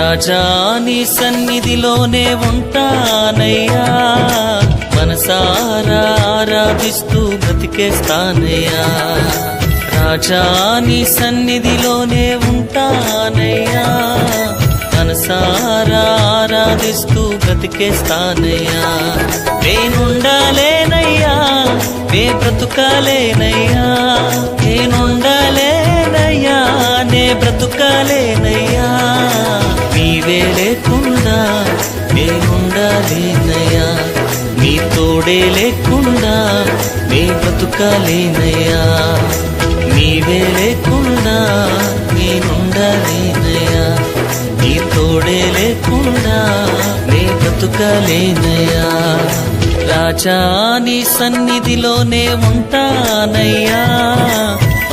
రాజా నీ సన్నిధిలోనే ఉంటానయ్యా, మనసారా ఆరాధిస్తూ బ్రతికేస్తానయ్యా. రాజా నీ సన్నిధిలోనే ఉంటానయ్యా, మనసారా ఆరాధిస్తూ బ్రతికేస్తానయ్యా. నేనుండాలేనయ్యా, నే బ్రతుకాలేనయ్యా, నేనుండాలేనయ్యా, నే బ్రతుకాలేనయ్యా. నీవే లేకుండా నేనుండాలేనయ్యా, నీ తోడే లేకుండా నే బ్రతుకాలేనయ్యా. నీవే లేకుండా నేనుండాలేనయ్యా, నీ తోడే లేకుండా నే బ్రతుకాలేనయ్యా. రాజా నీ సన్నిధిలోనే ఉంటానయ్యా,